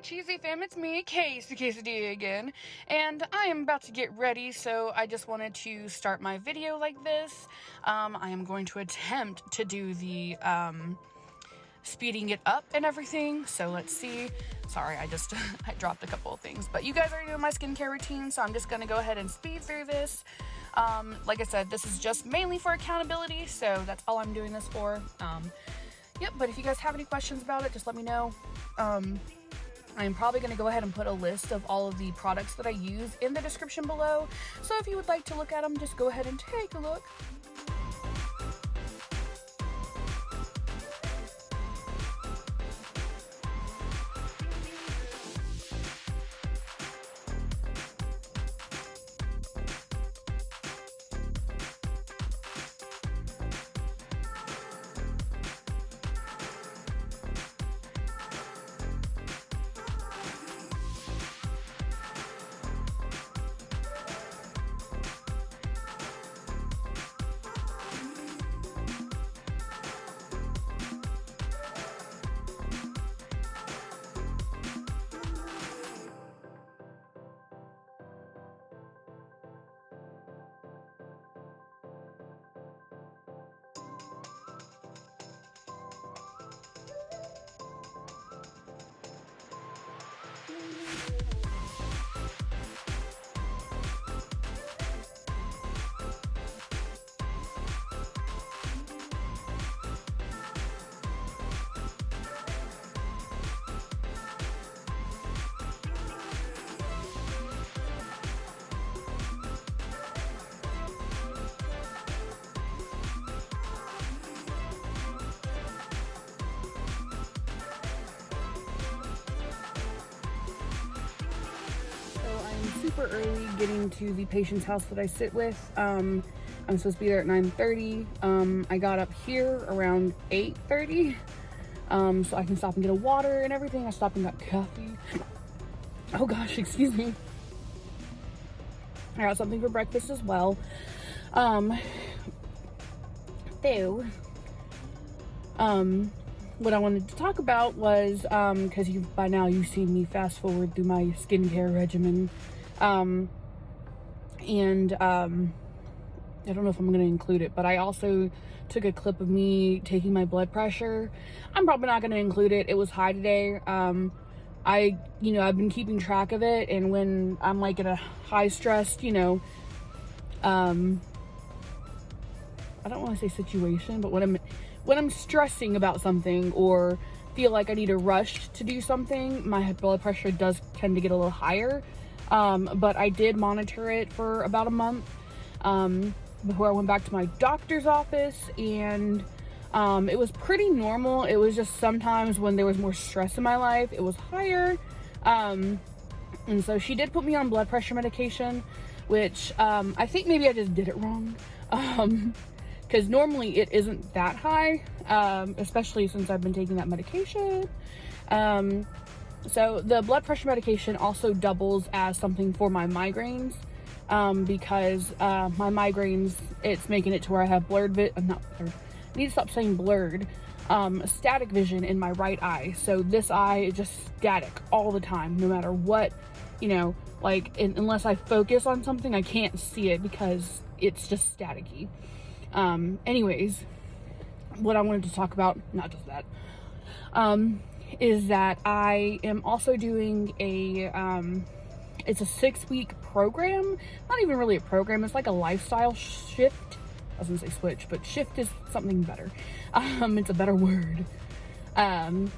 Cheesy fam, it's me, CaseyQuesadilla again, and I am about to get ready, so I just wanted to start my video like this. I am going to attempt to do the, speeding it up and everything, so let's see. Sorry, I dropped a couple of things, but you guys already know my skincare routine, so I'm just gonna go ahead and speed through this. Like I said, this is just mainly for accountability, so that's all I'm doing this for. Yep, but if you guys have any questions about it, just let me know. I'm probably going to go ahead and put a list of all of the products that I use in the description below. So if you would like to look at them, just go ahead and take a look. Super early getting to the patient's house that I sit with. I'm supposed to be there at 9:30. I got up here around 8:30 so I can stop and get a water and everything. I stopped and got coffee. Oh gosh, excuse me. I got something for breakfast as well. What I wanted to talk about was, because by now you've seen me fast forward through my skincare regimen. I don't know if I'm going to include it, but I also took a clip of me taking my blood pressure. I'm probably not going to include it. It was high today. I've been keeping track of it, and when I'm like in a high stressed, I don't want to say situation, but when I'm stressing about something or feel like I need to rush to do something, my blood pressure does tend to get a little higher. But I did monitor it for about a month, before I went back to my doctor's office, and, it was pretty normal. It was just sometimes when there was more stress in my life, it was higher. And so she did put me on blood pressure medication, which, I think maybe I just did it wrong. Cause normally it isn't that high, especially since I've been taking that medication. So the blood pressure medication also doubles as something for my migraines, because my migraines, it's making it to where I have I need to stop saying blurred, static vision in my right eye. So this eye is just static all the time, no matter what, unless I focus on something, I can't see it because it's just staticky. Anyways, what I wanted to talk about, not just that, is that I am also doing it's a 6-week program. Not even really a program, it's like a lifestyle shift. I was gonna say switch, but shift is something better. It's a better word. And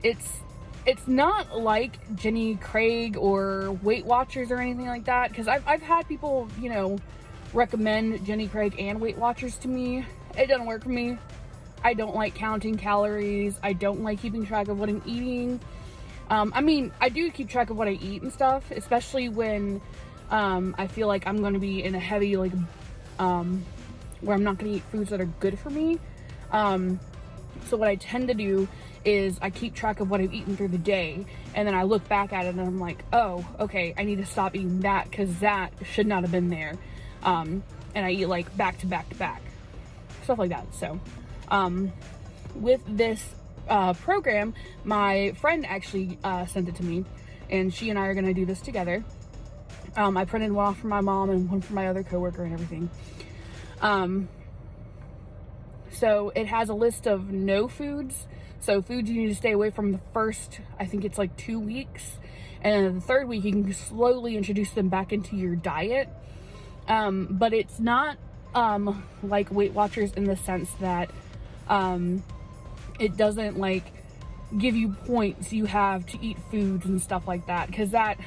it's not like Jenny Craig or Weight Watchers or anything like that, because I've had people, recommend Jenny Craig and Weight Watchers to me. It doesn't work for me. I don't like counting calories. I don't like keeping track of what I'm eating. I do keep track of what I eat and stuff, especially when I feel like I'm going to be in a heavy, where I'm not going to eat foods that are good for me. So what I tend to do is I keep track of what I've eaten through the day, and then I look back at it and I'm like, oh, okay, I need to stop eating that because that should not have been there. And I eat back to back to back, stuff like that. So with this program, my friend actually sent it to me, and she and I are going to do this together. I printed one off for my mom and one for my other coworker and everything. So it has a list of no foods. So foods you need to stay away from the first, I think it's like 2 weeks. And then the third week, you can slowly introduce them back into your diet. But it's not like Weight Watchers in the sense that it doesn't like give you points you have to eat foods and stuff like that. Because that,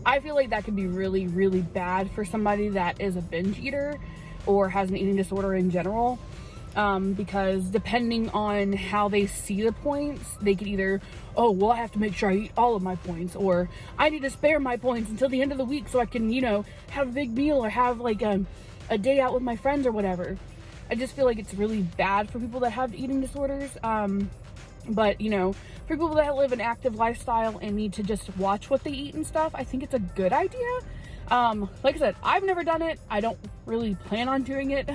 I feel like that could be really, really bad for somebody that is a binge eater or has an eating disorder in general, because depending on how they see the points, they could either, oh, well, I have to make sure I eat all of my points, or I need to spare my points until the end of the week so I can, you know, have a big meal or have like a day out with my friends or whatever. I just feel like it's really bad for people that have eating disorders. But, you know, for people that live an active lifestyle and need to just watch what they eat and stuff, I think it's a good idea. Like I said, I've never done it. I don't really plan on doing it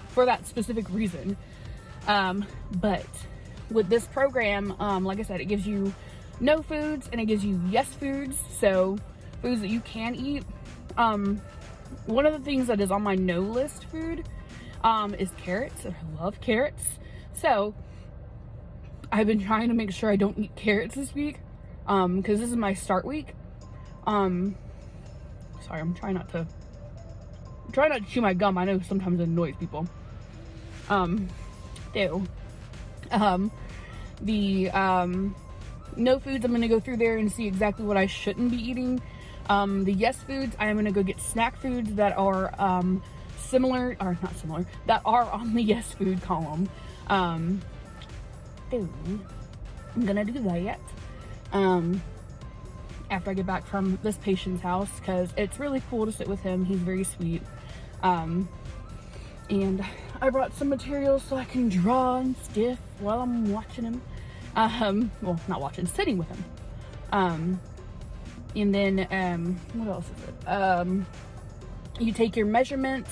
for that specific reason. But with this program, like I said, it gives you no foods and it gives you yes foods. So foods that you can eat. One of the things that is on my no list food is carrots. I love carrots. So I've been trying to make sure I don't eat carrots this week, because this is my start week. Sorry, I'm trying not to chew my gum. I know sometimes it annoys people. No foods, I'm gonna go through there and see exactly what I shouldn't be eating. The yes foods, I am gonna go get snack foods that are that are on the yes food column. I'm gonna do that after I get back from this patient's house, because it's really cool to sit with him. He's very sweet. And I brought some materials so I can draw and stiff while I'm watching him. Well, not watching, sitting with him. And then what else is it? You take your measurements,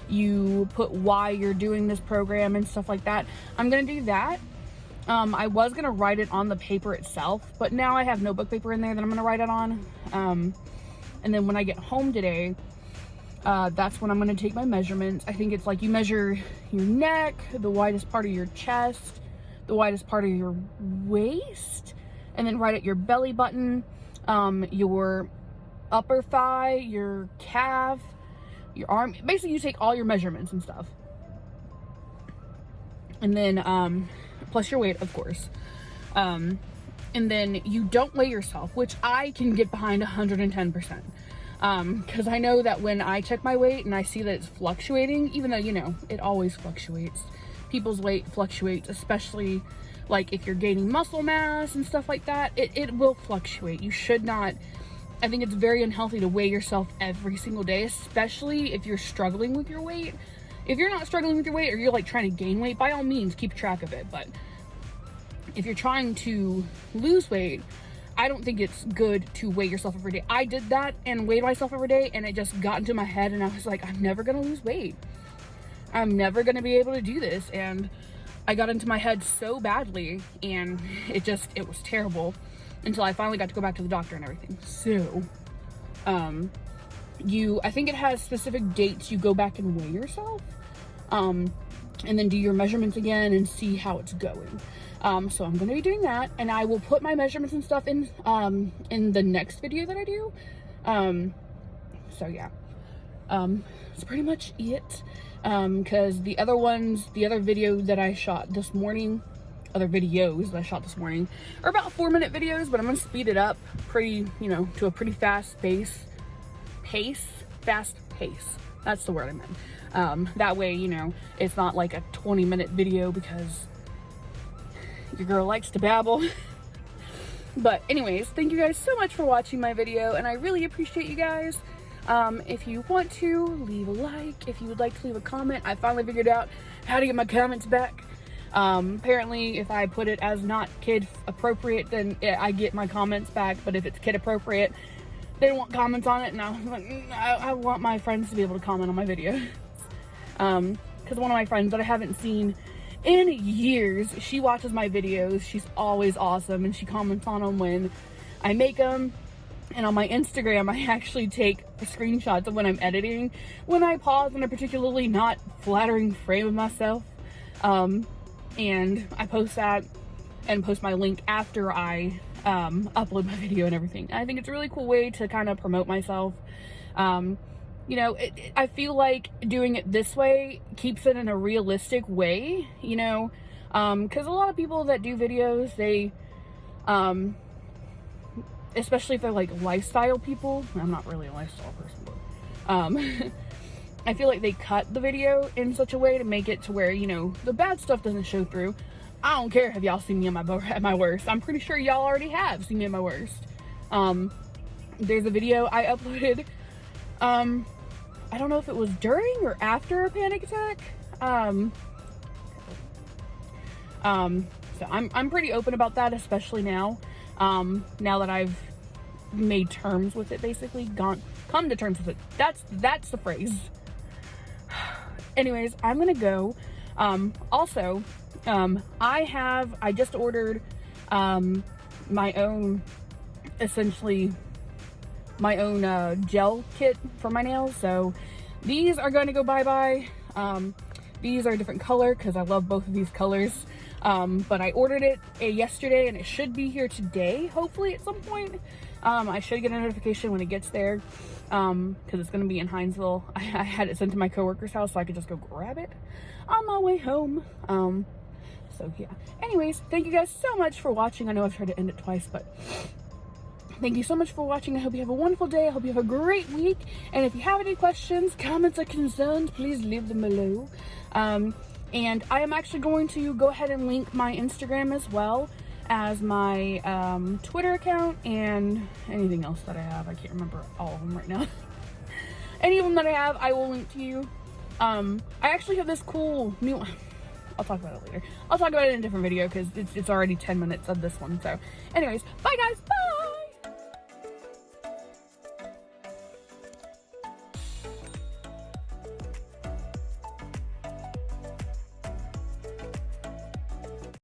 you put why you're doing this program and stuff like that. I'm gonna do that. I was gonna write it on the paper itself, but now I have notebook paper in there that I'm gonna write it on. And then when I get home today, that's when I'm gonna take my measurements. I think it's like you measure your neck, the widest part of your chest, the widest part of your waist, and then right at your belly button, your upper thigh, your calf, your arm. Basically, you take all your measurements and stuff. And then, plus your weight, of course. And then you don't weigh yourself, which I can get behind 110%. Because I know that when I check my weight and I see that it's fluctuating, even though, you know, it always fluctuates. People's weight fluctuates, especially like if you're gaining muscle mass and stuff like that, it will fluctuate. You should not, I think it's very unhealthy to weigh yourself every single day, especially if you're struggling with your weight. If you're not struggling with your weight or you're like trying to gain weight, by all means, keep track of it. But if you're trying to lose weight, I don't think it's good to weigh yourself every day. I did that and weighed myself every day, and it just got into my head, and I was like, I'm never gonna lose weight. I'm never gonna be able to do this. And I got into my head so badly, and it was terrible until I finally got to go back to the doctor and everything. So, I think it has specific dates you go back and weigh yourself, and then do your measurements again and see how it's going. So I'm going to be doing that, and I will put my measurements and stuff in the next video that I do. So yeah, that's pretty much it. Cause the other video that I shot this morning, other videos that I shot this morning are about 4-minute videos, but I'm going to speed it up to a pretty fast pace. That's the word I meant. That way, it's not like a 20-minute video, because your girl likes to babble. But anyways, thank you guys so much for watching my video, and I really appreciate you guys. If you want to, leave a like. If you would like to leave a comment, I finally figured out how to get my comments back. Apparently, if I put it as not kid appropriate, then I get my comments back, but if it's kid appropriate, they don't want comments on it, and I was like, I want my friends to be able to comment on my videos. Because one of my friends that I haven't seen in years. She watches my videos. She's always awesome, and she comments on them when I make them. And on my Instagram, I actually take screenshots of when I'm editing, when I pause in a particularly not flattering frame of myself. And I post that and post my link after I upload my video and everything. I think it's a really cool way to kind of promote myself. You know, I feel like doing it this way keeps it in a realistic way, you know, because a lot of people that do videos, they, especially if they're like lifestyle people, I'm not really a lifestyle person, but, I feel like they cut the video in such a way to make it to where, you know, the bad stuff doesn't show through. I don't care if y'all seen me at my worst. I'm pretty sure y'all already have seen me at my worst. There's a video I uploaded, I don't know if it was during or after a panic attack. So I'm pretty open about that, especially now. Now that I've made terms with it, basically come to terms with it. That's the phrase. Anyways, I'm gonna go. Also, I just ordered my own, essentially my own gel kit for my nails. So these are going to go bye-bye. These are a different color because I love both of these colors. But I ordered it yesterday, and it should be here today, hopefully at some point. I should get a notification when it gets there, because it's going to be in Hinesville. I had it sent to my coworker's house so I could just go grab it on my way home. So yeah. Anyways, thank you guys so much for watching. I know I've tried to end it twice, but thank you so much for watching. I hope you have a wonderful day. I hope you have a great week. And if you have any questions, comments, or concerns, please leave them below. And I am actually going to go ahead and link my Instagram as well as my Twitter account and anything else that I have. I can't remember all of them right now. Any of them that I have, I will link to you. I actually have this cool new one. I'll talk about it later. I'll talk about it in a different video because it's already 10 minutes of this one. So anyways, bye guys. Bye.